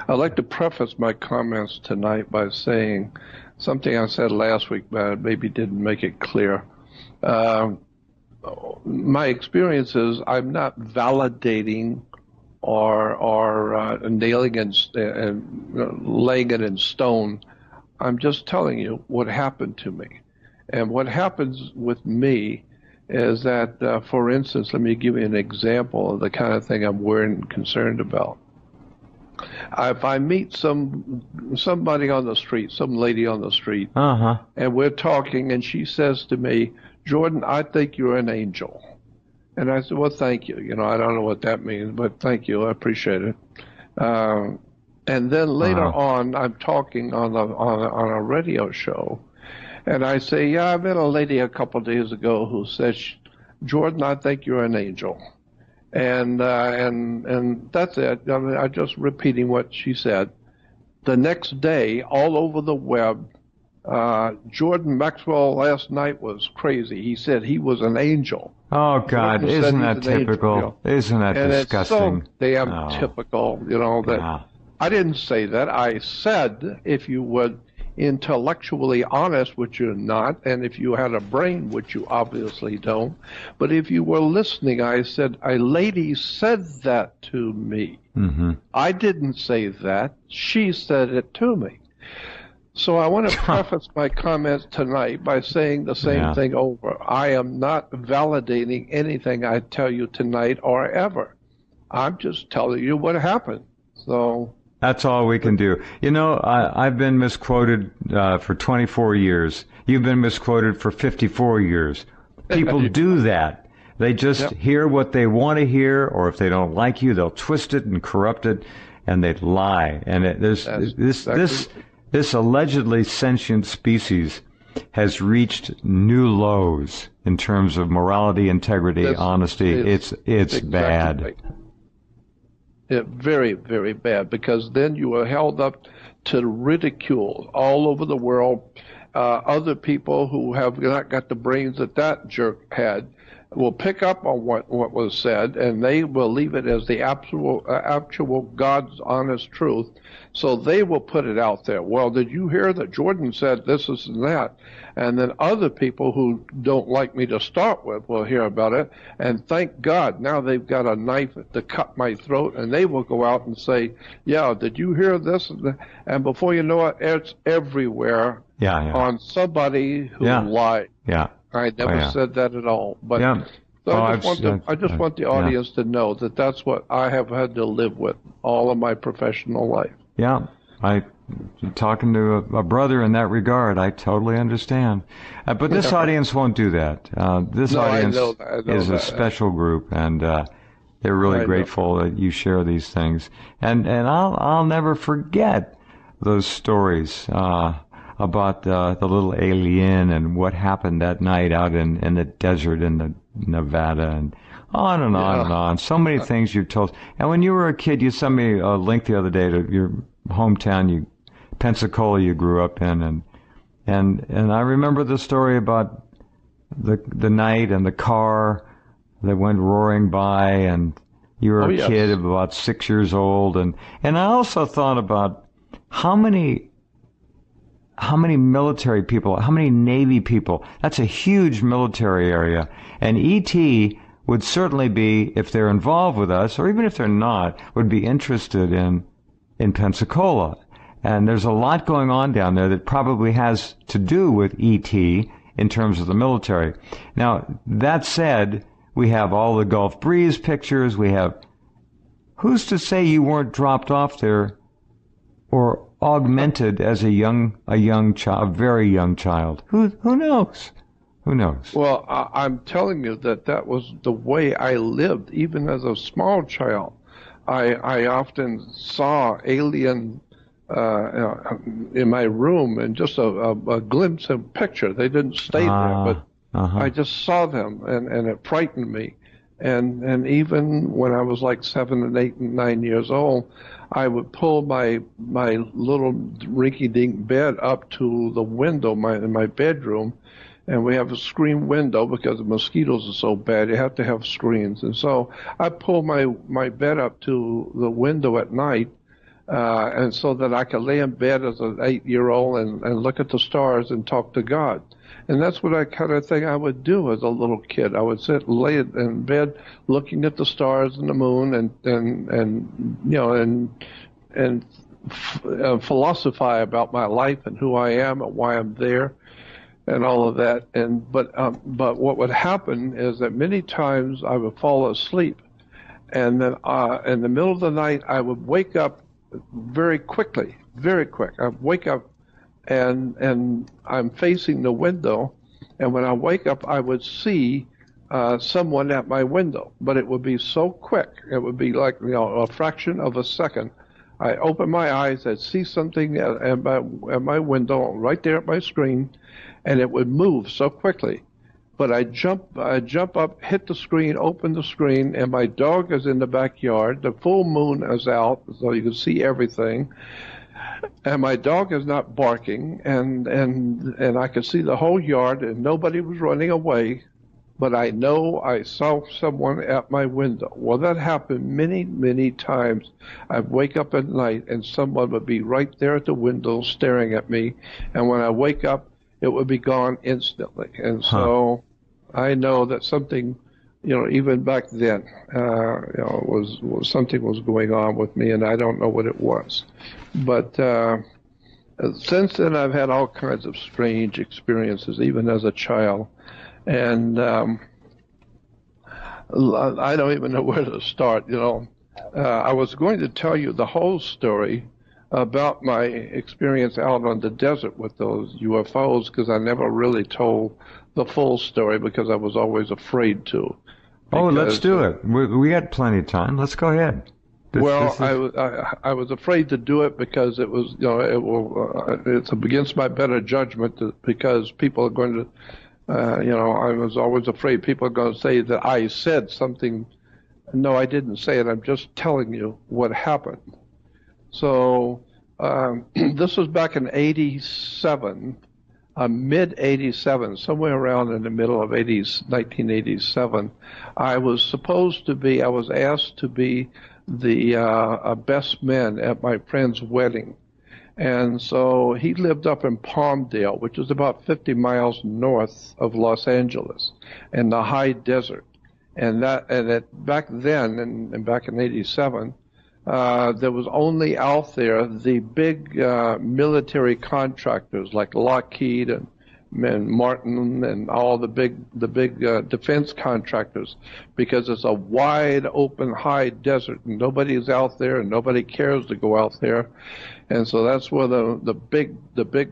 I'd like to preface my comments tonight by saying something I said last week, but I maybe didn't make it clear. My experience is I'm not validating or nailing and laying it in stone. I'm just telling you what happened to me. And what happens with me is that, for instance, let me give you an example of the kind of thing I'm worried and concerned about. If I meet somebody on the street, some lady on the street, and we're talking, and she says to me, Jordan, I think you're an angel. And I said, well, thank you. You know, I don't know what that means, but thank you. I appreciate it. And then later on, I'm talking on a radio show, and I say, yeah, I met a lady a couple of days ago who says, Jordan, I think you're an angel. And that's it. I mean, I'm just repeating what she said. The next day, all over the web, Jordan Maxwell last night was crazy. He said he was an angel. Oh, God, isn't that typical? Angel, you know? Isn't that disgusting? And it's so damn typical, you know, that I didn't say that. I said, if you would intellectually honest, which you're not, and if you had a brain, which you obviously don't, but if you were listening, I said, a lady said that to me. I didn't say that. She said it to me. So I want to preface my comments tonight by saying the same thing over. I am not validating anything I tell you tonight or ever. I'm just telling you what happened. So that's all we can do. You know, I've been misquoted for 24 years. You've been misquoted for 54 years. People do that. They just hear what they want to hear, or if they don't like you, they'll twist it and corrupt it, and they lie. And this allegedly sentient species has reached new lows in terms of morality, integrity, honesty. It's exactly bad. Very, very bad, because then you are held up to ridicule all over the world. Other people who have not got the brains that jerk had will pick up on what was said, and they will leave it as the actual God's honest truth. So they will put it out there. Well, did you hear that Jordan said this and that? And then other people who don't like me to start with will hear about it. And thank God, now they've got a knife to cut my throat, and they will go out and say, yeah, did you hear this? And before you know it, it's everywhere on somebody who lied. I never said that at all. But so I just want the audience to know that that's what I have had to live with all of my professional life. Yeah, talking to a brother in that regard, I totally understand. But this audience won't do that. This audience is a special group, and they're really grateful that you share these things. And I'll never forget those stories about the little alien and what happened that night out in the desert in the Nevada, and on and on and on. So many things you've told. And when you were a kid, you sent me a link the other day to your hometown, Pensacola, you grew up in, and I remember the story about the night and the car that went roaring by, and you were a kid of about 6 years old, and I also thought about how many military people, how many Navy people. That's a huge military area. And E.T. would certainly be, if they're involved with us, or even if they're not, would be interested in Pensacola. And there's a lot going on down there that probably has to do with E.T. in terms of the military. Now, that said, we have all the Gulf Breeze pictures. We have, who's to say you weren't dropped off there or augmented as a young child, a very young child? Who knows? Who knows? Well, I'm telling you that was the way I lived, even as a small child. I often saw alien in my room, and just a glimpse of picture. They didn't stay there, but I just saw them, and it frightened me. And even when I was like 7 and 8 and 9 years old, I would pull my little rinky-dink bed up to the window in my bedroom, and we have a screen window because the mosquitoes are so bad. You have to have screens. And so I pull my bed up to the window at night, and so that I could lay in bed as an 8-year-old and look at the stars and talk to God. And that's what I kind of think I would do as a little kid. I would lay in bed, looking at the stars and the moon, and philosophize about my life and who I am and why I'm there, and all of that. But what would happen is that many times I would fall asleep, and then in the middle of the night I would wake up very quickly, very quick. I'd wake up, and I'm facing the window, and when I wake up, I would see someone at my window, but it would be so quick. It would be like, a fraction of a second. I open my eyes, I'd see something at my window, right there at my screen, and it would move so quickly. But I jump up, hit the screen, open the screen, and my dog is in the backyard. The full moon is out, so you can see everything. And my dog is not barking, and I could see the whole yard, and nobody was running away. But I know I saw someone at my window. Well, that happened many, many times. I'd wake up at night, and someone would be right there at the window staring at me. And when I wake up, it would be gone instantly. And so I know that something, even back then, was something was going on with me, and I don't know what it was. But since then, I've had all kinds of strange experiences, even as a child. And I don't even know where to start, I was going to tell you the whole story about my experience out on the desert with those UFOs, because I never really told the full story because I was always afraid to. Let's do it. We got plenty of time. Let's go ahead. I was afraid to do it because it was, it's against my better judgment because people are going to, I was always afraid people are going to say that I said something. No, I didn't say it. I'm just telling you what happened. So this was back in 87, mid-87, somewhere around in the middle of 1987. I was asked to be the best man at my friend's wedding. And so he lived up in Palmdale, which is about 50 miles north of Los Angeles, in the high desert. Back then, and back in 87, there was only out there the big military contractors like Lockheed and Martin and all the big defense contractors, because it's a wide open high desert and nobody's out there and nobody cares to go out there. And so that's where the big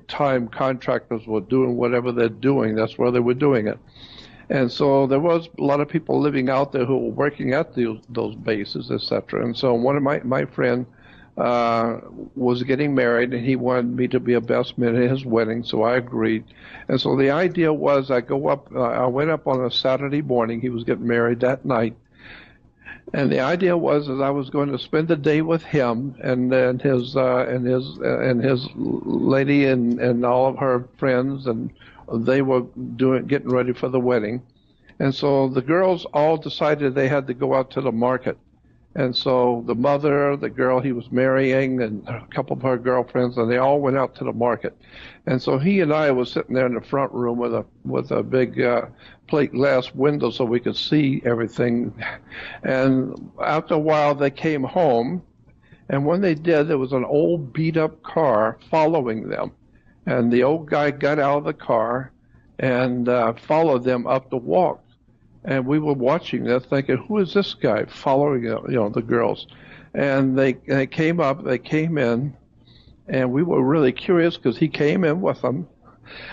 time contractors were doing whatever they're doing. That's where they were doing it. And so there was a lot of people living out there who were working at those bases, etc. And so one of my friend was getting married, and he wanted me to be a best man at his wedding, so I agreed. And so the idea was I went up on a Saturday morning. He was getting married that night. And the idea was that I was going to spend the day with him and then his lady and all of her friends, and they were getting ready for the wedding. And so the girls all decided they had to go out to the market. And so the mother, the girl he was marrying, and a couple of her girlfriends, and they all went out to the market. And so he and I was sitting there in the front room with a big plate glass window so we could see everything. And after a while, they came home. And when they did, there was an old beat-up car following them. And the old guy got out of the car and followed them up the walk. And we were watching this thinking, who is this guy following, the girls? And they came in, and we were really curious because he came in with them.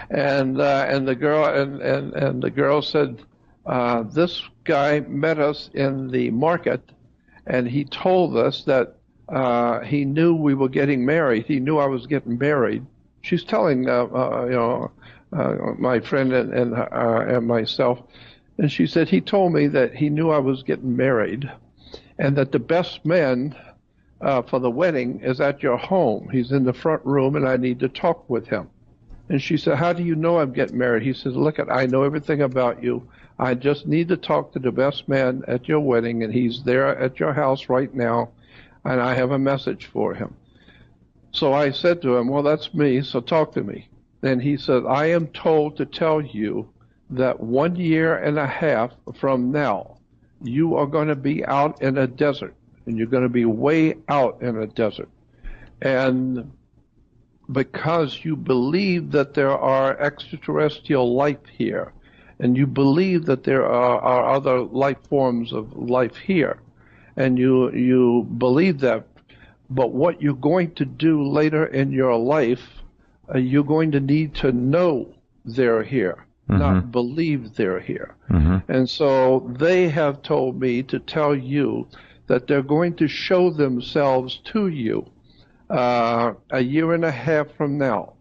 And the girl said, this guy met us in the market, and he told us that he knew we were getting married. He knew I was getting married. She's telling, my friend and myself. And she said, he told me that he knew I was getting married and that the best man for the wedding is at your home. He's in the front room and I need to talk with him. And she said, how do you know I'm getting married? He says, look, I know everything about you. I just need to talk to the best man at your wedding, and he's there at your house right now, and I have a message for him. So I said to him, well, that's me, so talk to me. And he said, I am told to tell you that 1 year and a half from now, you are going to be out in a desert, and you're going to be way out in a desert. And because you believe that there are extraterrestrial life here, and you believe that there are other life forms of life here, and you believe that, but what you're going to do later in your life, you're going to need to know they're here, not believe they're here. And so they have told me to tell you that they're going to show themselves to you a year and a half from now.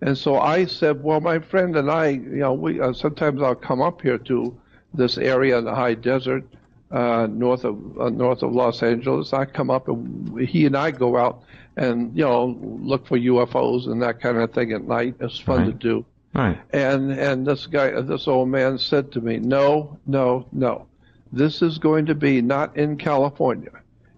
And so I said, well, my friend and I, we sometimes I'll come up here to this area in the high desert north of Los Angeles. I come up, and he and I go out and look for UFOs and that kind of thing at night. It's fun to do. Right. And this old man said to me, no, this is going to be not in California.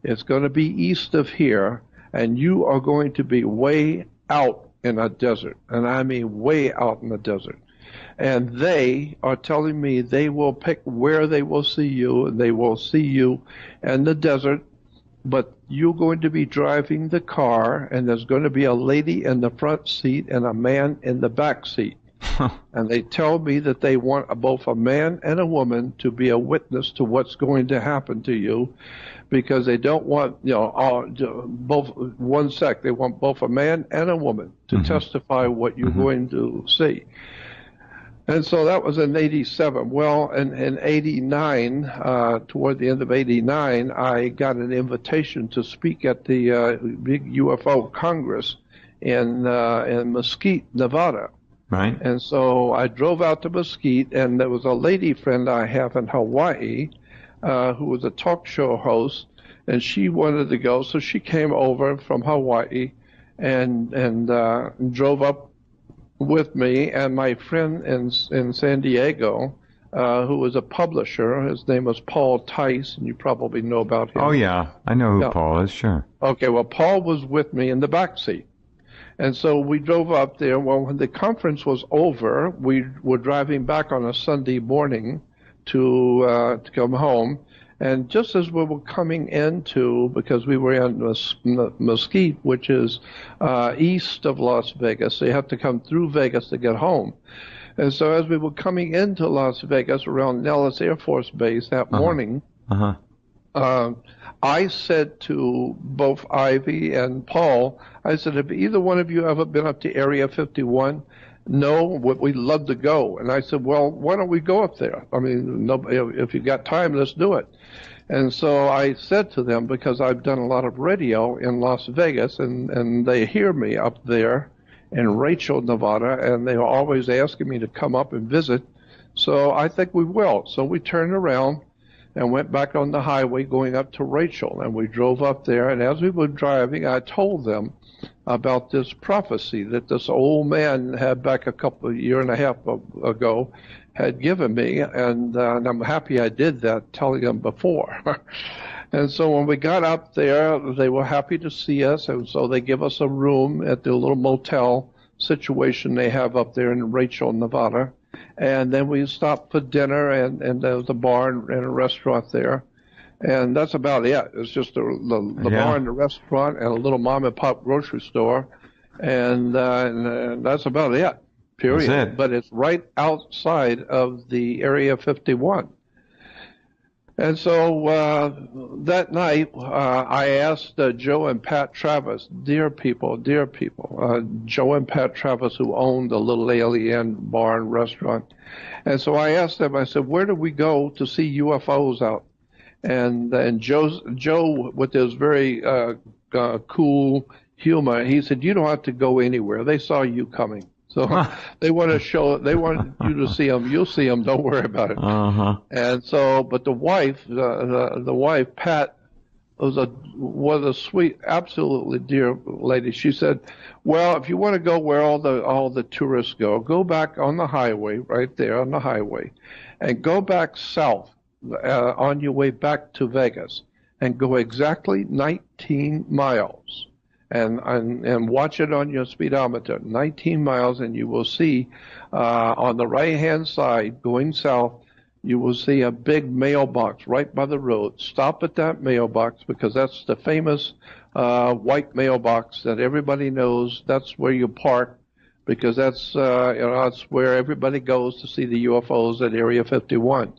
It's going to be east of here, and you are going to be way out in a desert, and I mean way out in the desert. And they are telling me they will pick where they will see you, and they will see you in the desert, but you're going to be driving the car, and there's going to be a lady in the front seat and a man in the back seat. And they tell me that they want both a man and a woman to be a witness to what's going to happen to you, because they don't want, both one sex. They want both a man and a woman to testify what you're going to see. And so that was in 87. Well, in 89, toward the end of 89, I got an invitation to speak at the big UFO Congress in Mesquite, Nevada. Right. And so I drove out to Mesquite, and there was a lady friend I have in Hawaii who was a talk show host, and she wanted to go, so she came over from Hawaii and drove up with me, and my friend in San Diego, who was a publisher. His name was Paul Tice, and you probably know about him. Oh, yeah. I know who Paul is, sure. Okay, well, Paul was with me in the back seat. And so we drove up there. Well, when the conference was over, we were driving back on a Sunday morning to come home. And just as we were coming into, because we were in Mesquite, which is east of Las Vegas, so you have to come through Vegas to get home. And so as we were coming into Las Vegas around Nellis Air Force Base that morning, I said to both Ivy and Paul, I said, have either one of you ever been up to Area 51? No, we'd love to go. And I said, well, why don't we go up there? I mean, if you got time, let's do it. And so I said to them, because I've done a lot of radio in Las Vegas, and they hear me up there in Rachel, Nevada, and they were always asking me to come up and visit. So I think we will. So we turned around and went back on the highway going up to Rachel, and we drove up there. And as we were driving, I told them about this prophecy that this old man had back a year and a half ago had given me, and I'm happy I did that, telling them before. And so when we got up there, they were happy to see us, and so they give us a room at the little motel situation they have up there in Rachel, Nevada. And then we stopped for dinner, and there was a bar and a restaurant there. And that's about it. It's just the bar and the restaurant and a little mom-and-pop grocery store. And that's about it, period. That's it. But it's right outside of the Area 51. And so that night, I asked Joe and Pat Travis, dear people, Joe and Pat Travis, who owned the Little Alien bar and restaurant. And so I asked them, I said, where do we go to see UFOs out? And Joe, with his very cool humor, he said, you don't have to go anywhere. They saw you coming. So they want you to see them. You'll see them. Don't worry about it. And so, but the wife, Pat, was a sweet, absolutely dear lady. She said, well, if you want to go where all the tourists go back on the highway, right there on the highway, and go back south on your way back to Vegas, and go exactly 19 miles. and watch it on your speedometer, 19 miles, and you will see on the right-hand side going south, you will see a big mailbox right by the road. Stop at that mailbox because that's the famous white mailbox that everybody knows. That's where you park because that's that's where everybody goes to see the UFOs at Area 51.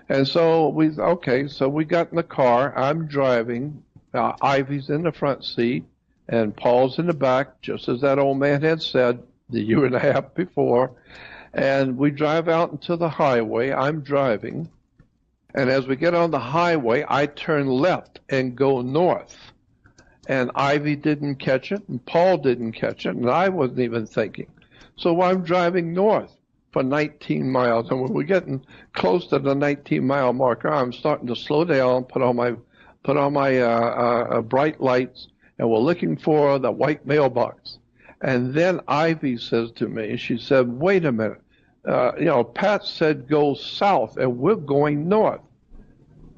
And so we got in the car. I'm driving. Ivy's in the front seat, and Paul's in the back, just as that old man had said the year and a half before. And we drive out into the highway. I'm driving. And as we get on the highway, I turn left and go north. And Ivy didn't catch it, and Paul didn't catch it, and I wasn't even thinking. So I'm driving north for 19 miles. And when we're getting close to the 19-mile marker, I'm starting to slow down, put on my bright lights, and we're looking for the white mailbox. And then Ivy says to me, she said, wait a minute. Pat said go south, and we're going north.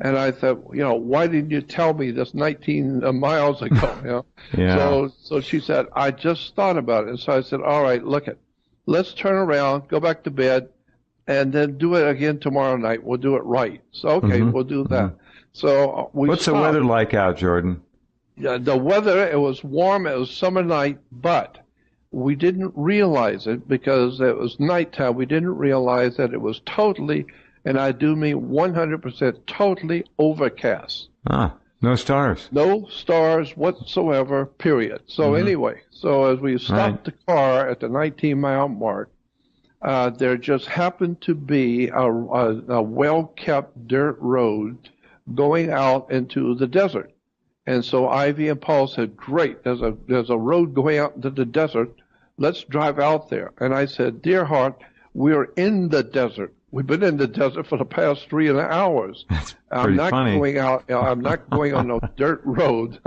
And I thought, why didn't you tell me this 19 miles ago? Yeah. So she said, I just thought about it. And so I said, all right, let's turn around, go back to bed, and then do it again tomorrow night. We'll do it right. So, okay, we'll do that. So What's the weather like out, Jordan? Yeah, the weather, it was warm. It was summer night, but we didn't realize it because it was nighttime. We didn't realize that it was totally, and I do mean 100% totally overcast. No stars. No stars whatsoever, period. So anyway, as we stopped the car at the 19-mile mark, there just happened to be a well-kept dirt road going out into the desert. And so Ivy and Paul said, great, there's a road going out into the desert. Let's drive out there. And I said, dear heart, we're in the desert. We've been in the desert for the past 3 hours. I'm not going out. I'm not going on no dirt road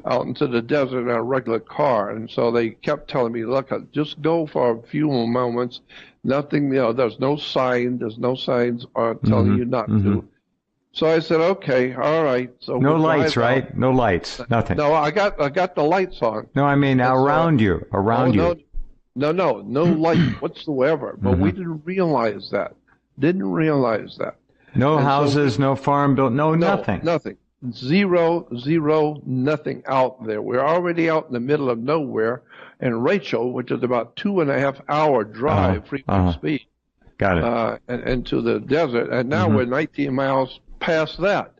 out into the desert in a regular car. And so they kept telling me, look, just go for a few moments. Nothing, there's no sign. There's no signs telling you not to. So I said, okay, all right. So no lights, right? No lights, nothing. No, I got the lights on. No, I mean around you. No light whatsoever. But we didn't realize that. No houses, no farm built, nothing. Nothing. Zero, nothing out there. We're already out in the middle of nowhere. And Rachel, which is about 2.5-hour drive, freeway speed. Got it. Into the desert. And now we're 19 miles past that.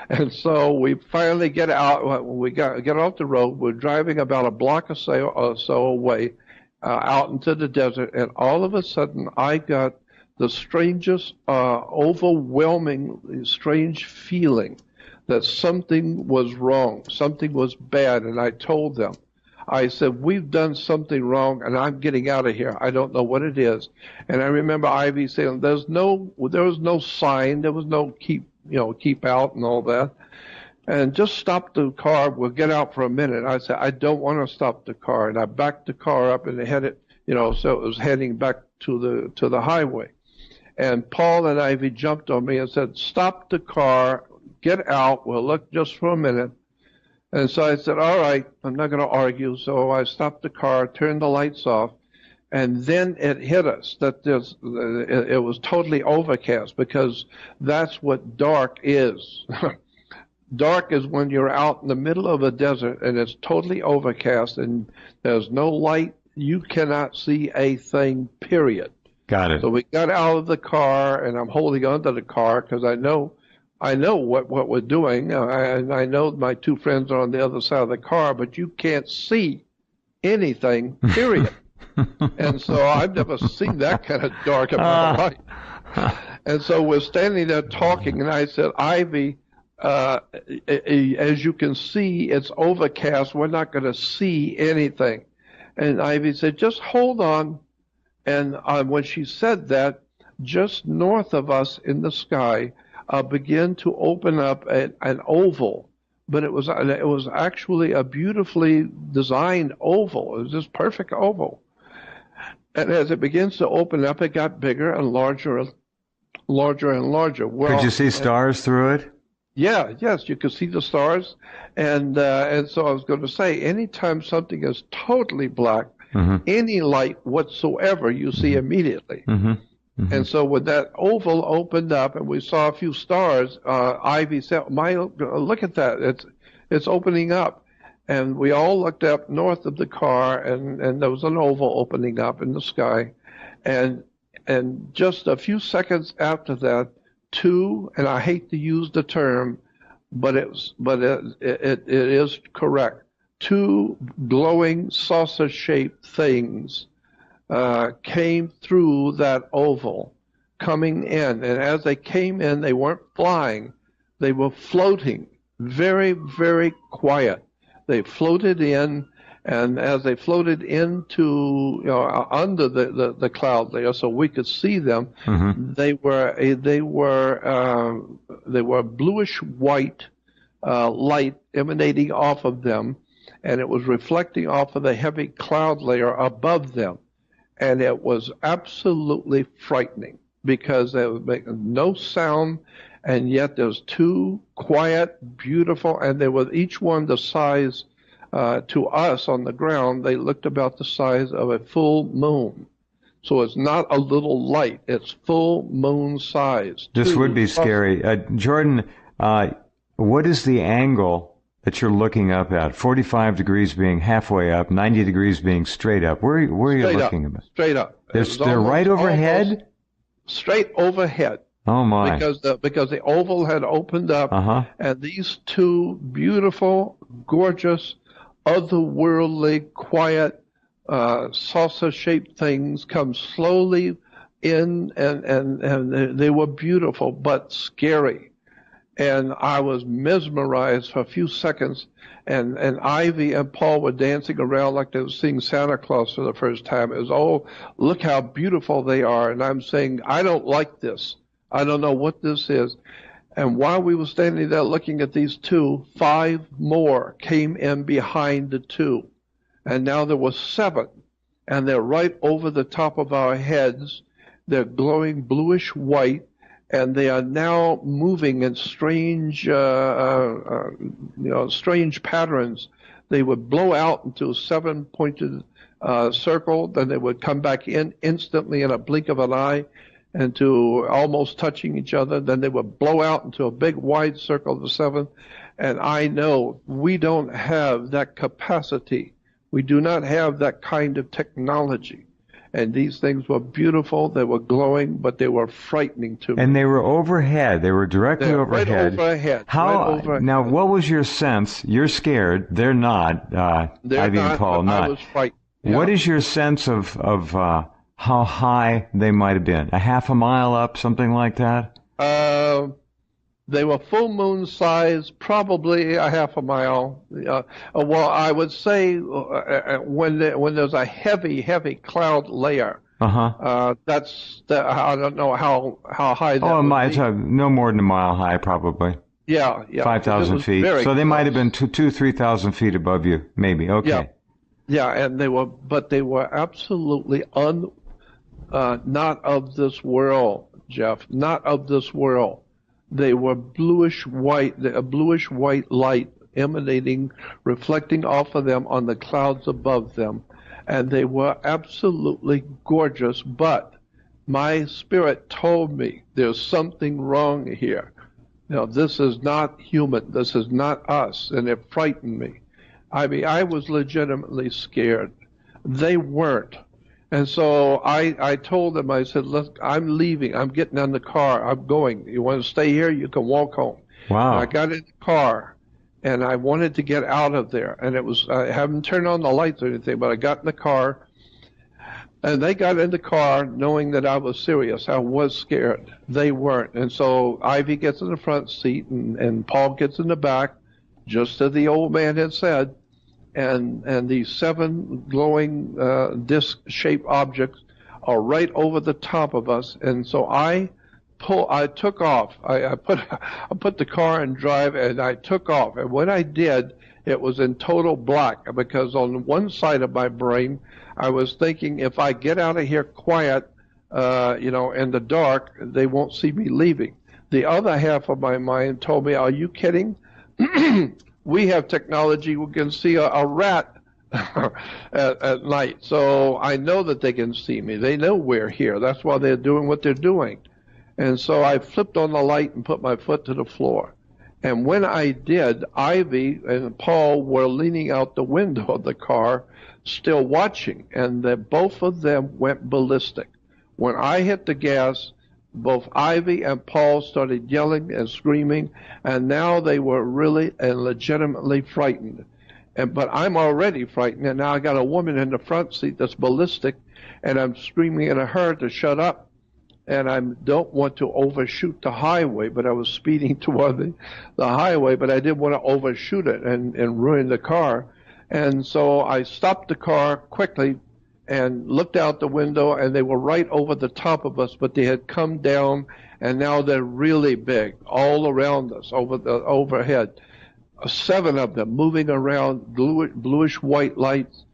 And so we finally get out. We get off the road. We're driving about a block or so away out into the desert. And all of a sudden, I got the strangest, overwhelming, strange feeling that something was wrong, something was bad. And I told them, I said, we've done something wrong, and I'm getting out of here. I don't know what it is. And I remember Ivy saying, there was no sign, there was no keep out and all that. And just stop the car. We'll get out for a minute. I said, I don't want to stop the car. And I backed the car up and headed, so it was heading back to the highway. And Paul and Ivy jumped on me and said, stop the car, get out, we'll look just for a minute. And so I said, all right, I'm not going to argue. So I stopped the car, turned the lights off, and then it hit us that it was totally overcast because that's what dark is. Dark is when you're out in the middle of a desert and it's totally overcast and there's no light. You cannot see a thing, period. Got it. So we got out of the car, and I'm holding onto the car because I know what we're doing, and I know my two friends are on the other side of the car, but you can't see anything, period. And so I've never seen that kind of dark in my life. And so we're standing there talking, and I said, Ivy, as you can see, it's overcast. We're not going to see anything. And Ivy said, just hold on. And when she said that, just north of us in the sky began to open up an oval. But it was actually a beautifully designed oval. It was this perfect oval. And as it begins to open up, it got bigger and larger and larger. Well, could you see stars through it? Yeah, yes, you could see the stars, and so I was going to say, anytime something is totally black, any light whatsoever, you see immediately. And so when that oval opened up and we saw a few stars, Ivy said, look at that, it's opening up." And we all looked up north of the car, and there was an oval opening up in the sky, and just a few seconds after that, two, and I hate to use the term, but it is correct. Two glowing saucer-shaped things came through that oval, coming in, and as they came in, they weren't flying; they were floating, very, very quiet. They floated in, and as they floated into, under the cloud layer, so we could see them, they were bluish white light emanating off of them, and it was reflecting off of the heavy cloud layer above them, and it was absolutely frightening because they would make no sound, and yet there's two quiet, beautiful, and they were each one the size. To us on the ground, they looked about the size of a full moon. So it's not a little light; it's full moon size. This would be scary. Jordan, what is the angle that you're looking up at? 45 degrees being halfway up, 90 degrees being straight up. Where are you looking at? Straight up. They're right overhead? Straight overhead. Oh, my. Because the oval had opened up, and these two beautiful, gorgeous, otherworldly, quiet, saucer-shaped things come slowly in, and they were beautiful but scary. And I was mesmerized for a few seconds, and Ivy and Paul were dancing around like they were seeing Santa Claus for the first time. It was, "Oh, look how beautiful they are." And I'm saying, "I don't like this. I don't know what this is." And while we were standing there looking at these two, 5 more came in behind the two. And now there were 7. And they're right over the top of our heads. They're glowing bluish white. And they are now moving in strange patterns. They would blow out into a 7-pointed circle. Then they would come back in instantly in a blink of an eye, and to almost touching each other. Then they would blow out into a big wide circle of the 7. And I know we don't have that capacity. We do not have that kind of technology. And these things were beautiful. They were glowing, but they were frightening to me. And they were overhead. They were directly overhead. Right overhead. Now, what was your sense? You're scared. They're not. Ivy and Paul, not. I was frightened. Yeah. What is your sense of how high they might have been? A half a mile up, something like that? They were full moon size, probably a half a mile. Well, I would say when there's a heavy cloud layer, I don't know how high that would be. It's no more than a mile high, probably. Yeah. 5,000 feet. So they might have been 3,000 feet above you, maybe. Okay. Yeah, and they were absolutely not of this world, Jeff. Not of this world. They were bluish white, a bluish white light emanating, reflecting off of them on the clouds above them. And they were absolutely gorgeous, but my spirit told me there's something wrong here. This is not human. This is not us. And it frightened me. I mean, I was legitimately scared. They weren't. And so I told them, I said, "Look, I'm leaving. I'm getting in the car. I'm going. You want to stay here? You can walk home." Wow. And I got in the car, and I wanted to get out of there. And I haven't turned on the lights or anything, but I got in the car. And they got in the car knowing that I was serious. I was scared. They weren't. And so Ivy gets in the front seat, and Paul gets in the back, just as the old man had said. And these 7 glowing disc-shaped objects are right over the top of us. And so I took off. I put the car in drive, and I took off. And when I did, it was in total black, because on one side of my brain, I was thinking, if I get out of here quiet, in the dark, they won't see me leaving. The other half of my mind told me, are you kidding? We have technology. We can see a rat at night. So I know that they can see me. They know we're here. That's why they're doing what they're doing. And so I flipped on the light and put my foot to the floor. And when I did, Ivy and Paul were leaning out the window of the car, still watching, and both of them went ballistic. When I hit the gas, both Ivy and Paul started yelling and screaming, and now they were really and legitimately frightened. But I'm already frightened, and now I got a woman in the front seat that's ballistic, and I'm screaming at her to shut up. And I don't want to overshoot the highway, but I was speeding toward the highway, but I didn't want to overshoot it and ruin the car. And so I stopped the car quickly and looked out the window, and they were right over the top of us, but they had come down, and now they're really big, all around us, overhead. 7 of them moving around, bluish white lights,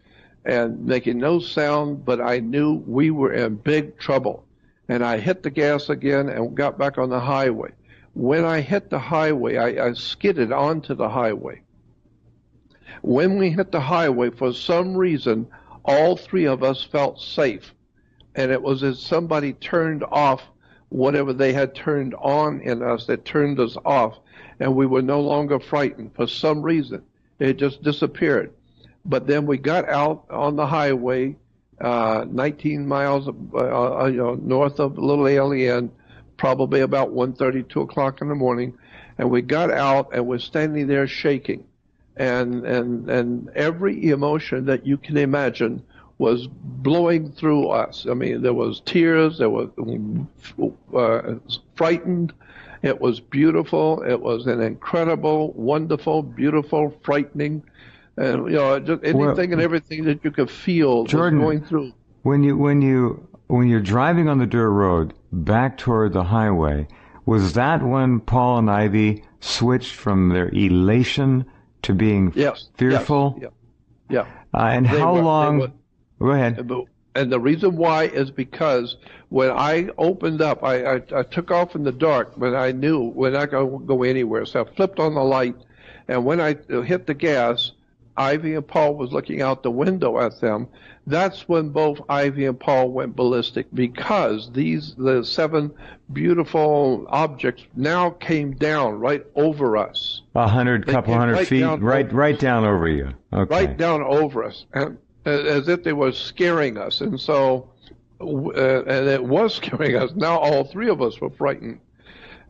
and making no sound, but I knew we were in big trouble. And I hit the gas again and got back on the highway. When I hit the highway, I skidded onto the highway. When we hit the highway, for some reason, all 3 of us felt safe. And it was as somebody turned off whatever they had turned on in us that turned us off. And we were no longer frightened for some reason. It just disappeared. But then we got out on the highway, 19 miles north of Little Alien, probably about 1:30, 2 o'clock in the morning, and we got out and we're standing there shaking, and every emotion that you can imagine was blowing through us. I mean, there was tears, there was frightened, it was beautiful, it was an incredible, wonderful, beautiful, frightening. And just anything and everything that you could feel Jordan, was going through. When you're driving on the dirt road back toward the highway, was that when Paul and Ivy switched from their elation to being fearful? Yes, yeah. And how long? Go ahead. And the reason why is because when I opened up, I took off in the dark, but I knew we're not going to go anywhere. So I flipped on the light, and when I hit the gas, Ivy and Paul was looking out the window at them. That's when both Ivy and Paul went ballistic, because the 7 beautiful objects now came down right over us. Couple hundred feet, right down over you. Okay. Right down over us, and as if they were scaring us. And so, and it was scaring us. Now all 3 of us were frightened.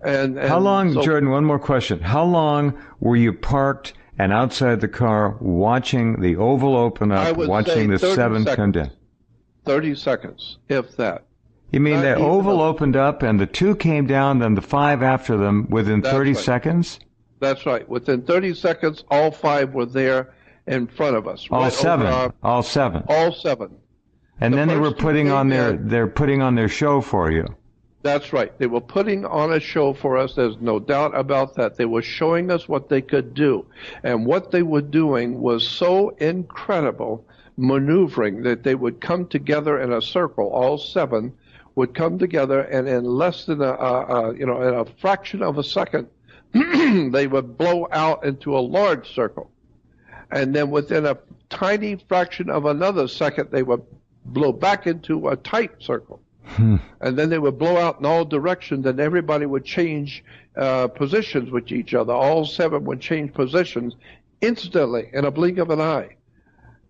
And how long, Jordan? One more question. How long were you parked and outside the car, watching the oval open up, watching the 7 come down? 30 seconds, if that. You mean the oval opened up and the 2 came down, then the 5 after them within 30 seconds? That's right. Within 30 seconds, all 5 were there in front of us. All 7. All 7. All 7. And then they were putting on their show for you. That's right. They were putting on a show for us. There's no doubt about that. They were showing us what they could do. And what they were doing was so incredible, maneuvering, that they would come together in a circle. All 7 would come together, and in less than in a fraction of a second, they would blow out into a large circle. And then within a tiny fraction of another second, they would blow back into a tight circle. And then they would blow out in all directions, and everybody would change positions with each other. All 7 would change positions instantly in a blink of an eye.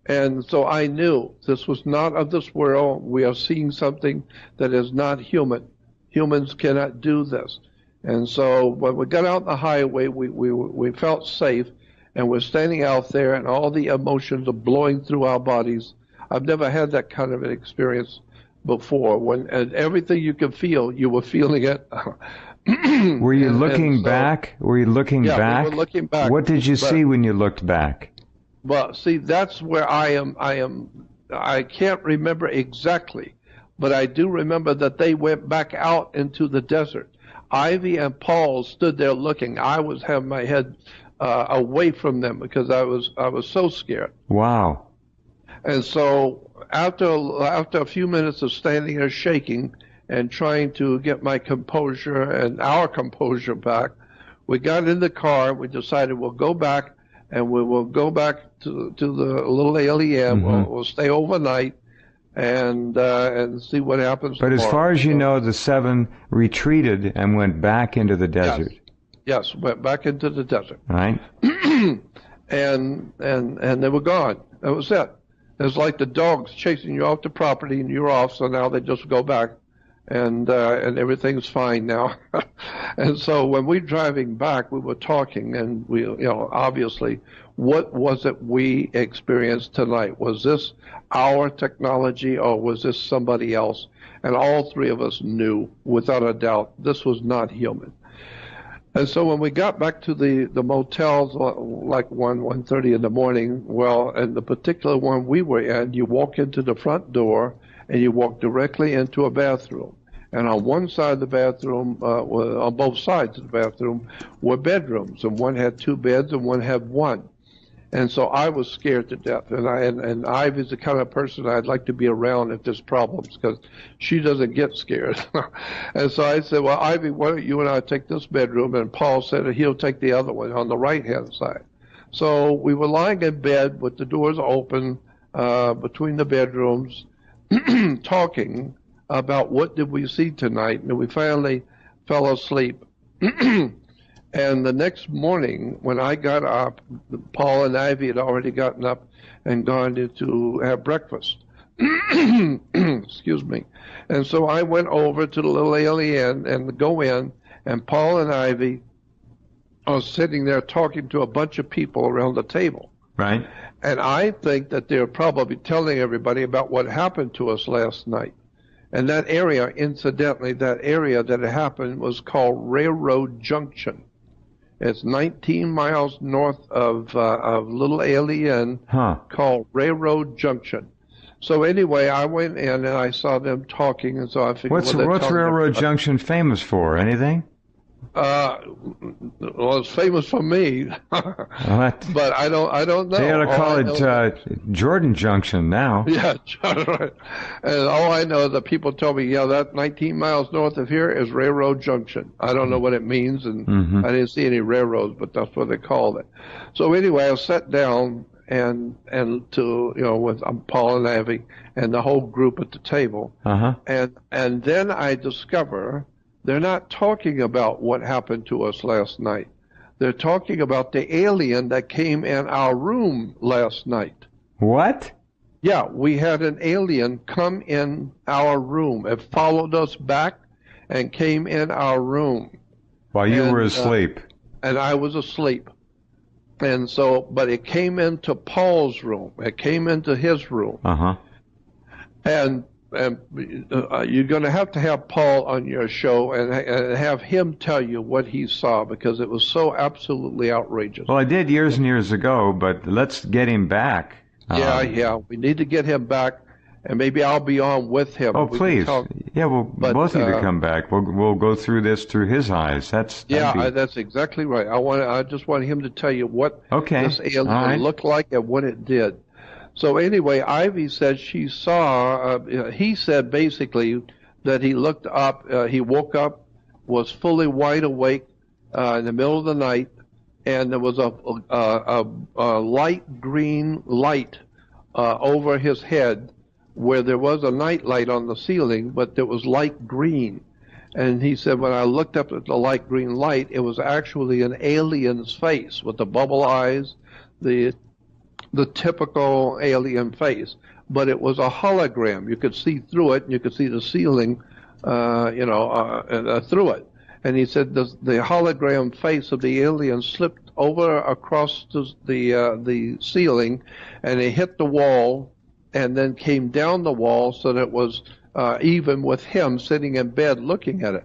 And so I knew this was not of this world. We are seeing something that is not human. Humans cannot do this. And so when we got out on the highway, we felt safe, and we're standing out there, and all the emotions are blowing through our bodies. I've never had that kind of an experience before, and everything you could feel, you were feeling it. Were you looking back? Were you looking back? We were looking back. What did you see when you looked back? Well, see, that's where I am. I can't remember exactly, but I do remember that they went back out into the desert. Ivy and Paul stood there looking. I was having my head away from them because I was so scared. Wow. And so after a few minutes of standing there shaking and trying to get my composure and our composure back. We got in the car. We decided we'll go back, and we will go back to the little alien. We'll stay overnight and see what happens. But tomorrow. As far as you know, the 7 retreated and went back into the desert. Yes, went back into the desert. Right. and they were gone. That was it. It's like the dogs chasing you off the property, and you're off. So now they just go back, and everything's fine now. And so when we're driving back, we were talking, and we, obviously, what was it we experienced tonight? Was this our technology, or was this somebody else? And all three of us knew, without a doubt, this was not human. And so when we got back to the motels, like 1:30 in the morning, well, and the particular one we were in, you walk into the front door and you walk directly into a bathroom. And on one side of the bathroom, on both sides of the bathroom, were bedrooms, and one had 2 beds and one had 1. And so I was scared to death. And Ivy's the kind of person I'd like to be around if there's problems, because she doesn't get scared. And so I said, well, Ivy, why don't you and I take this bedroom? And Paul said that he'll take the other one on the right-hand side. So we were lying in bed with the doors open between the bedrooms, talking about what did we see tonight. And we finally fell asleep. And the next morning, when I got up, Paul and Ivy had already gotten up and gone to have breakfast. Excuse me. And so I went over to the little alien and go in, and Paul and Ivy are sitting there talking to a bunch of people around the table. Right. And I think that they're probably telling everybody about what happened to us last night. And that area, incidentally, that area that it happened was called Railroad Junction. It's 19 miles north of Little Alien, called Railroad Junction. So anyway, I went in and I saw them talking, and so I figured, what's Railroad Junction famous for? Anything? Well, it's famous for me, what? But I don't know. They ought to call it Jordan Junction now. Yeah, right. And all I know is that people tell me, yeah, that 19 miles north of here is Railroad Junction. I don't know what it means, and I didn't see any railroads, but that's what they called it. So anyway, I sat down and to with Paul and Ivy and the whole group at the table, and then I discover they're not talking about what happened to us last night. They're talking about the alien that came in our room last night. What? Yeah, we had an alien come in our room. It followed us back and came in our room. While you were asleep. And I was asleep. And so, but it came into Paul's room. It came into his room. And you're going to have Paul on your show and have him tell you what he saw, because it was so absolutely outrageous. Well, I did years and years ago, but let's get him back. Yeah, we need to get him back, and maybe I'll be on with him. Oh, please. Yeah, well, both need to come back. We'll go through this through his eyes. That's exactly right. I just want him to tell you what this alien looked like and what it did. So anyway, Ivy said she saw, he said basically that he looked up, he woke up, was fully wide awake in the middle of the night, and there was a light green light over his head where there was a night light on the ceiling, but there was light green. And he said when I looked up at the light green light, it was actually an alien's face with the bubble eyes, the typical alien face, but it was a hologram. You could see through it, and you could see the ceiling, through it. And he said the hologram face of the alien slipped over across the ceiling, and it hit the wall, and then came down the wall so that it was even with him sitting in bed looking at it,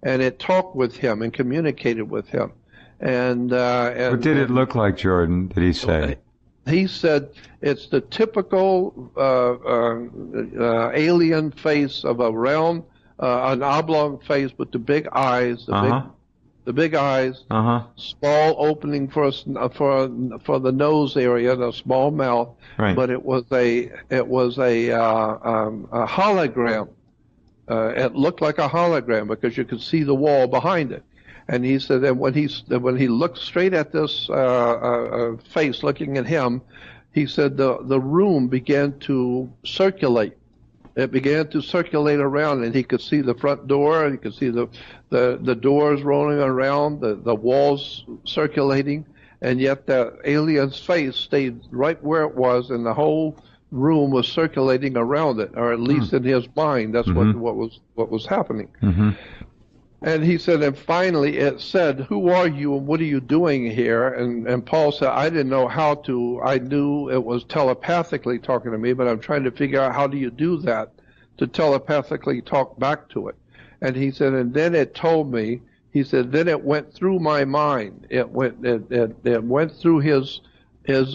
and it talked with him and communicated with him. And what did it look like, Jordan? Did he say? He said it's the typical alien face of a round, an oblong face with the big eyes, the big eyes, small opening for the nose area, and a small mouth. Right. But it was a hologram It looked like a hologram because you could see the wall behind it. And he said that when he looked straight at this face looking at him, he said the room began to circulate. It began to circulate around, and he could see the front door, and he could see the doors rolling around, the walls circulating, and yet the alien's face stayed right where it was, and the whole room was circulating around it, or at least in his mind. That's what was happening. And he said, and finally it said, "Who are you and what are you doing here?" And Paul said, "I didn't know how to. I knew it was telepathically talking to me, but I'm trying to figure out how do you do that to telepathically talk back to it." And he said, and then it told me. He said, then it went through my mind. It went through his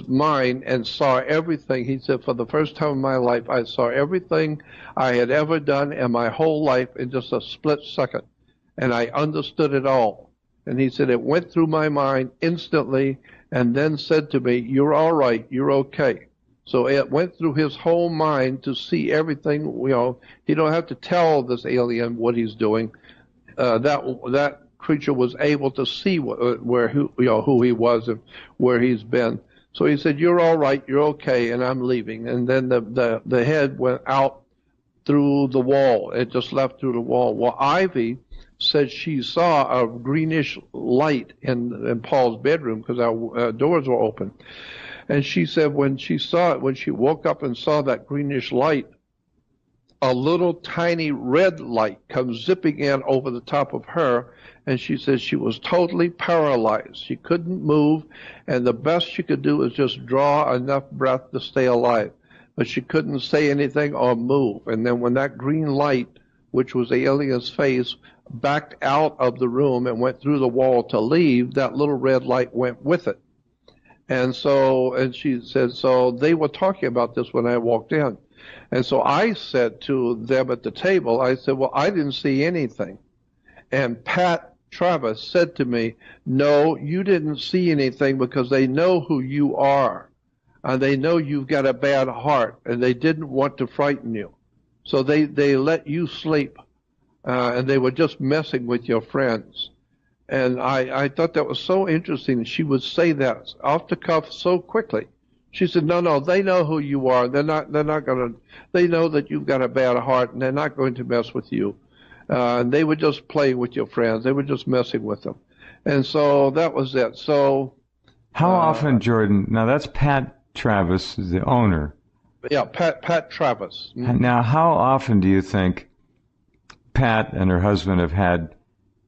mind and saw everything. He said, for the first time in my life, I saw everything I had ever done in my whole life in just a split second. And I understood it all. And he said, it went through my mind instantly and then said to me, "You're all right. You're okay." So it went through his whole mind to see everything. He don't have to tell this alien what he's doing. That creature was able to see who he was and where he's been. So he said, "You're all right. You're okay." And I'm leaving. And then the head went out through the wall. It just left through the wall. Well, Ivy said she saw a greenish light in Paul's bedroom because our doors were open. And she said when she woke up and saw that greenish light, a little tiny red light comes zipping in over the top of her. And she said she was totally paralyzed. She couldn't move. And the best she could do was just draw enough breath to stay alive. But she couldn't say anything or move. And then when that green light, which was the alien's face, backed out of the room and went through the wall to leave, that little red light went with it. And she said, so they were talking about this when I walked in. And so I said to them at the table, I said, well, I didn't see anything. And Pat Travis said to me, no, you didn't see anything because they know who you are. And they know you've got a bad heart, and they didn't want to frighten you. So they let you sleep. And they were just messing with your friends. And I thought that was so interesting. She would say that off the cuff so quickly. She said, no, they know who you are. They know that you've got a bad heart, and they're not going to mess with you. And they were just playing with your friends. They were just messing with them. And so that was it. So how often, Jordan, now that's Pat Travis, the owner. Yeah, Pat Travis. Now, how often do you think Pat and her husband have had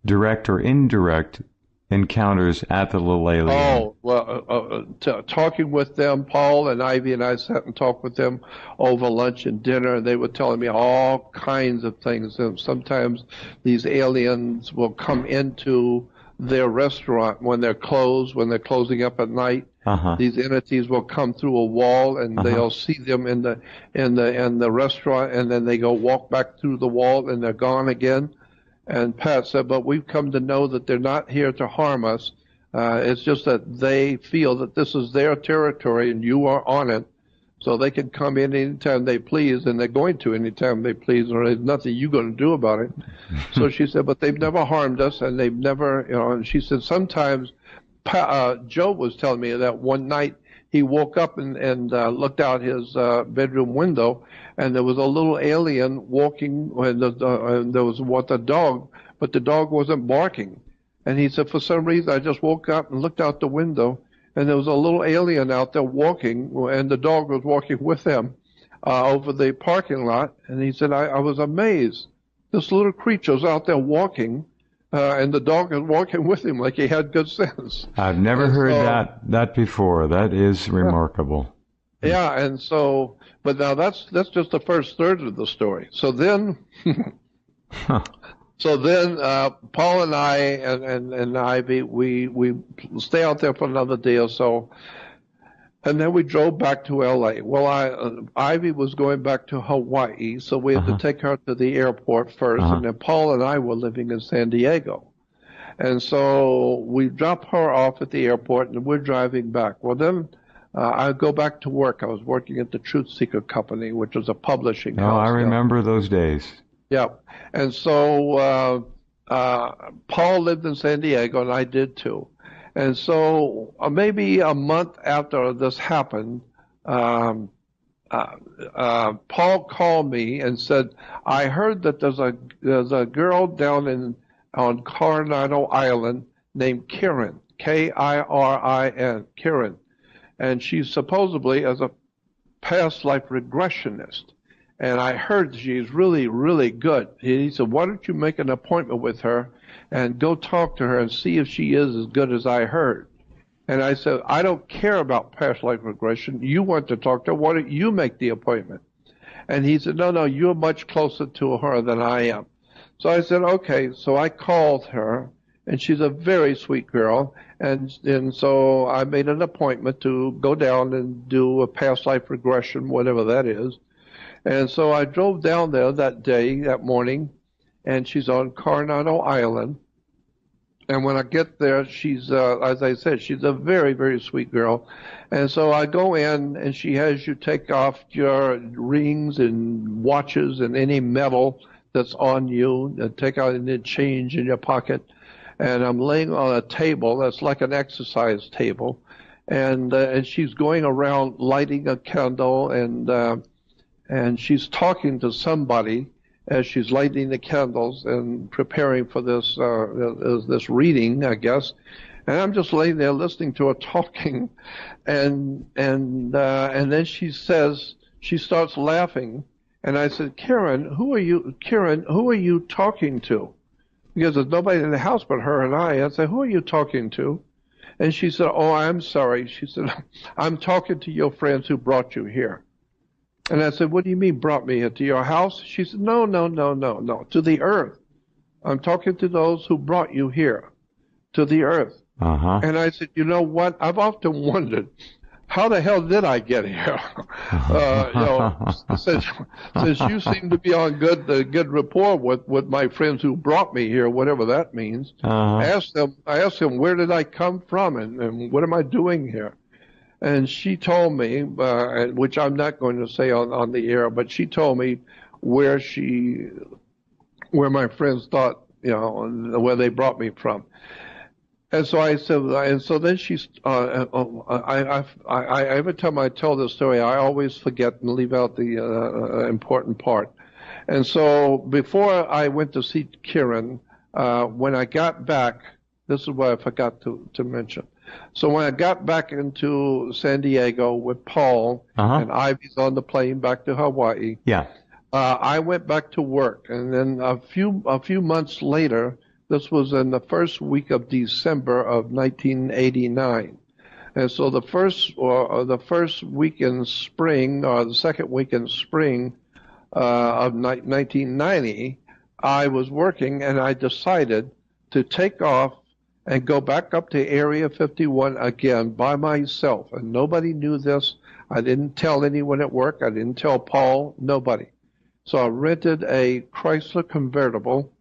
direct or indirect encounters at the little alien? Oh, well, talking with them, Paul and Ivy and I sat and talked with them over lunch and dinner, and they were telling me all kinds of things. And sometimes these aliens will come into their restaurant when they're closed, when they're closing up at night. These entities will come through a wall, and they'll see them in the restaurant, and then they go walk back through the wall, and they're gone again. And Pat said, but we've come to know that they're not here to harm us. It's just that they feel that this is their territory, and you are on it, so they can come in anytime they please, and they're going to anytime they please, or there's nothing you're going to do about it. So she said, but they've never harmed us, and they've never, and she said sometimes Joe was telling me that one night he woke up and looked out his bedroom window, and there was a little alien walking, and there was a dog, but the dog wasn't barking. And he said, for some reason, I just woke up and looked out the window, and there was a little alien out there walking, and the dog was walking with him over the parking lot. And he said, I was amazed. This little creature was out there walking, and the dog was walking with him like he had good sense. I've never heard that before. That is remarkable. Yeah, and so, but now that's just the first third of the story. So then, Paul and I and Ivy, we stay out there for another day or so, and then we drove back to L.A. Well, Ivy was going back to Hawaii, so we had to take her to the airport first, and then Paul and I were living in San Diego. And so we dropped her off at the airport, and we're driving back. Well, then I go back to work. I was working at the Truth Seeker Company, which was a publishing house. Oh, I remember those days. Yeah. And so Paul lived in San Diego, and I did too. And so maybe a month after this happened, Paul called me and said, "I heard that there's a girl down on Coronado Island named Karen, Kirin, Karen, and she's supposedly as a past life regressionist. And I heard she's really, really good." He said, "Why don't you make an appointment with her and go talk to her and see if she is as good as I heard?" And I said, "I don't care about past life regression. You want to talk to her. Why don't you make the appointment?" And he said, "No, you're much closer to her than I am." So I said, "Okay." So I called her, and she's a very sweet girl. And so I made an appointment to go down and do a past life regression, whatever that is. And so I drove down there that morning, and she's on Coronado Island. And when I get there, she's, as I said, she's a very, very sweet girl. And so I go in, and she has you take off your rings and watches and any metal that's on you, and take out any change in your pocket. And I'm laying on a table that's like an exercise table. And she's going around lighting a candle, and she's talking to somebody as she's lighting the candles and preparing for this reading, I guess. And I'm just laying there listening to her talking, and then she starts laughing, and I said, Karen, who are you talking to? Because there's nobody in the house but her and I. I said, "Who are you talking to?" And she said, "Oh, I'm sorry." She said, "I'm talking to your friends who brought you here." And I said, "What do you mean brought me here? To your house?" She said, No, to the earth. I'm talking to those who brought you here, to the earth. Uh-huh. And I said, "You know what? I've often wondered, how the hell did I get here?" Since you seem to be on good rapport with my friends who brought me here, whatever that means. I asked them, where did I come from, and what am I doing here? And she told me, which I'm not going to say on the air, but she told me where my friends thought, where they brought me from. And so I said, and so then she's, every time I tell this story, I always forget and leave out the important part. And so before I went to see Karen, when I got back, this is what I forgot to mention. So when I got back into San Diego with Paul, and Ivy's on the plane back to Hawaii, I went back to work. And then a few months later, this was in the first week of December of 1989. And so the first week in spring, or the second week in spring of 1990, I was working, and I decided to take off and go back up to Area 51 again by myself. And nobody knew this. I didn't tell anyone at work. I didn't tell Paul, nobody. So I rented a Chrysler convertible,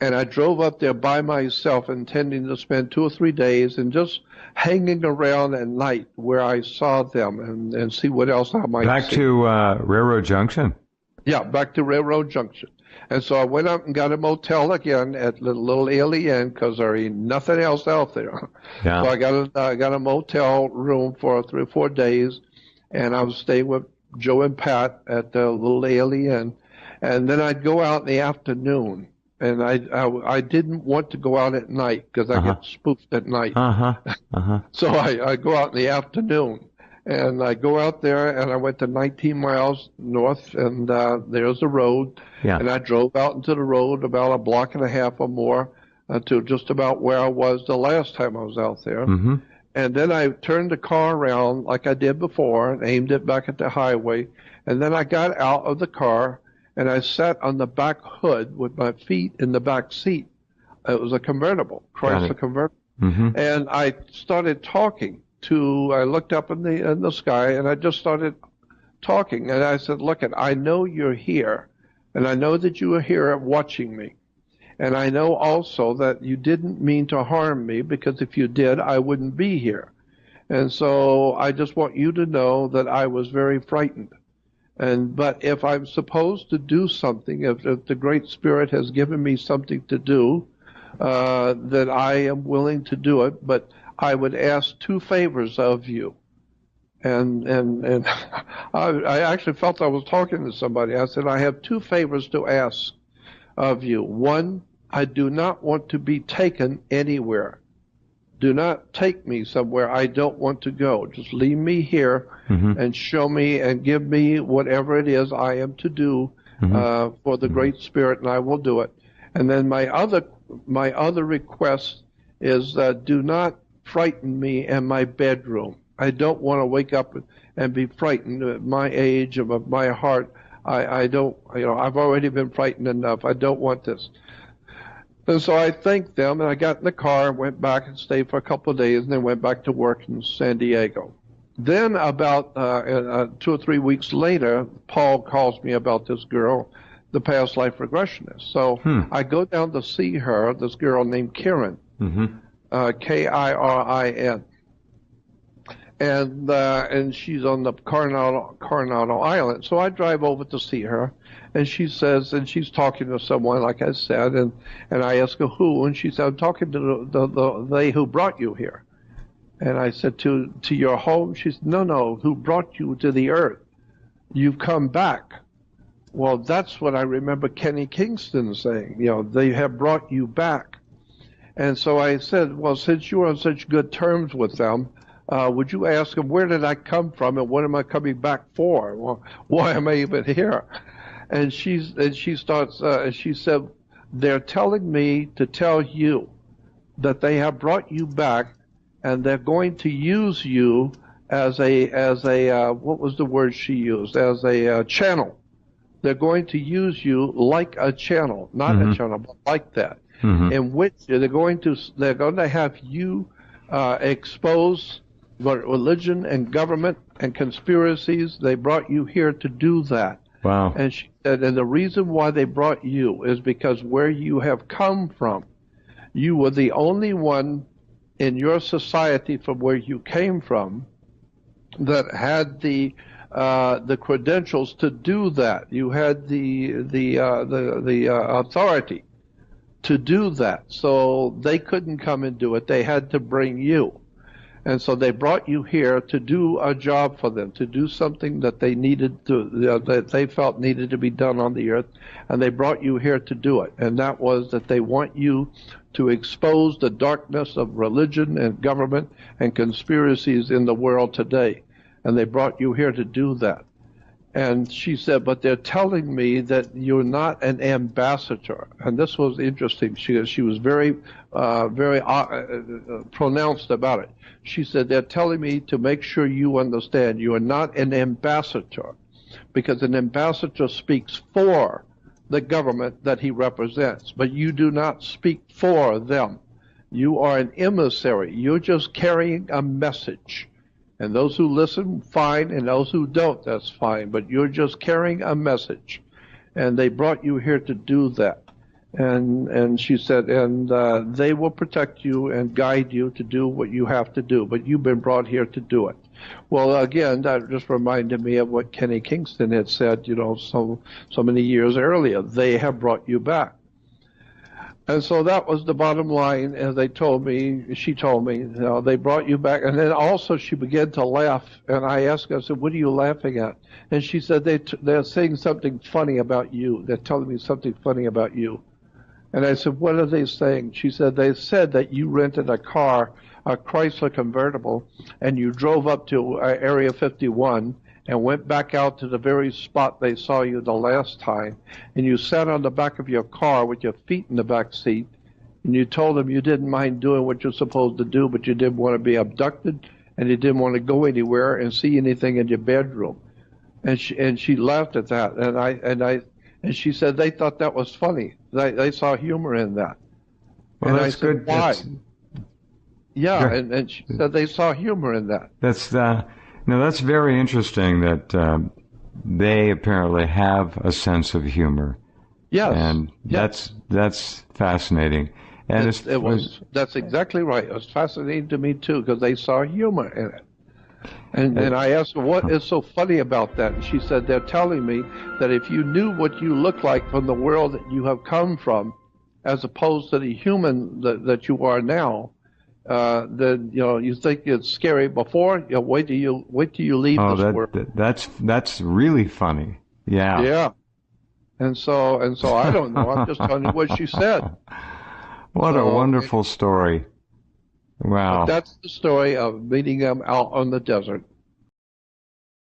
and I drove up there by myself, intending to spend 2 or 3 days and just hanging around at night where I saw them and see what else I might see. Back to Railroad Junction? Yeah, back to Railroad Junction. And so I went up and got a motel again at the Little Ely Inn, because there ain't nothing else out there. Yeah. So I got a motel room for 3 or 4 days, and I was staying with Joe and Pat at the Little Ely Inn. And then I'd go out in the afternoon. And I didn't want to go out at night because I get spooked at night. So I go out in the afternoon, and I go out there, and I went to 19 miles north, and there's the road. Yeah. And I drove out into the road about a block and a half or more to just about where I was the last time I was out there. Mm-hmm. And then I turned the car around like I did before and aimed it back at the highway. And then I got out of the car, and I sat on the back hood with my feet in the back seat. It was a convertible, Chrysler convertible. Mm-hmm. And I started talking I looked up in the sky, and I just started talking. And I said, "Look, I know you're here, and I know that you are here watching me. And I know also that you didn't mean to harm me, because if you did, I wouldn't be here. And so I just want you to know that I was very frightened. But if I'm supposed to do something, if the Great Spirit has given me something to do, that I am willing to do it, but I would ask two favors of you. And I actually felt I was talking to somebody. I said, I have two favors to ask of you. One, I do not want to be taken anywhere. Do not take me somewhere I don't want to go. Just leave me here and show me and give me whatever it is I am to do for the Great Spirit, and I will do it. And then my other request is do not frighten me in my bedroom. I don't want to wake up and be frightened at my age of my heart. I don't, I've already been frightened enough. I don't want this. And so I thanked them, and I got in the car and went back and stayed for a couple of days, and then went back to work in San Diego. Then about 2 or 3 weeks later, Paul calls me about this girl, the past life regressionist. So I go down to see her, this girl named Kirin, Kirin. And she's on the Coronado Island. So I drive over to see her, and she says, and she's talking to someone, like I said, and I ask her who, and she said, I'm talking to they who brought you here. And I said, to your home? She said, no, who brought you to the earth? You've come back. Well, that's what I remember Kenny Kingston saying, they have brought you back. And so I said, well, since you are on such good terms with them, would you ask them, where did I come from and what am I coming back for? Well, why am I even here? And she said, they're telling me to tell you that they have brought you back and they're going to use you as a what was the word she used? As a channel. They're going to use you like a channel, not a channel, but like that. In which they're going to have you expose religion and government and conspiracies. They brought you here to do that. Wow. And she said, and the reason why they brought you is because where you have come from, you were the only one in your society from where you came from that had the credentials to do that. You had the authority to do that. So they couldn't come and do it. They had to bring you. And so they brought you here to do a job for them, to do something that they needed to, that they felt needed to be done on the earth, and they brought you here to do it. And that was that they want you to expose the darkness of religion and government and conspiracies in the world today. And they brought you here to do that. And she said, but they're telling me that you're not an ambassador. And this was interesting. She was very pronounced about it. She said, they're telling me to make sure you understand you are not an ambassador, because an ambassador speaks for the government that he represents, but you do not speak for them. You are an emissary. You're just carrying a message. And those who listen, fine, and those who don't, that's fine. But you're just carrying a message. And they brought you here to do that. And she said, and they will protect you and guide you to do what you have to do. But you've been brought here to do it. Well, again, that just reminded me of what Kenny Kingston had said, so many years earlier. They have brought you back. And so that was the bottom line, as she told me, they brought you back. And then also she began to laugh, and I asked her, I said, what are you laughing at? And she said, they're saying something funny about you. They're telling me something funny about you. And I said, what are they saying? She said, they said that you rented a car, a Chrysler convertible, and you drove up to Area 51, and went back out to the very spot they saw you the last time, and you sat on the back of your car with your feet in the back seat, and you told them you didn't mind doing what you're supposed to do, but you didn't want to be abducted, and you didn't want to go anywhere and see anything in your bedroom. And she laughed at that, and she said they thought that was funny. They saw humor in that. Well, and that's I said, good. why? Yeah. And she said they saw humor in that. That's very interesting that they apparently have a sense of humor. Yes. And that's fascinating. And that's exactly right. It was fascinating to me too, because they saw humor in it. And I asked her, what is so funny about that? And she said, they're telling me that if you knew what you look like from the world that you have come from, as opposed to the human that you are now, then you think it's scary before. Wait till you leave this world. That's really funny. Yeah. Yeah. And so I don't know. I'm just telling you what she said. What a wonderful story. Wow. But that's the story of meeting them out on the desert.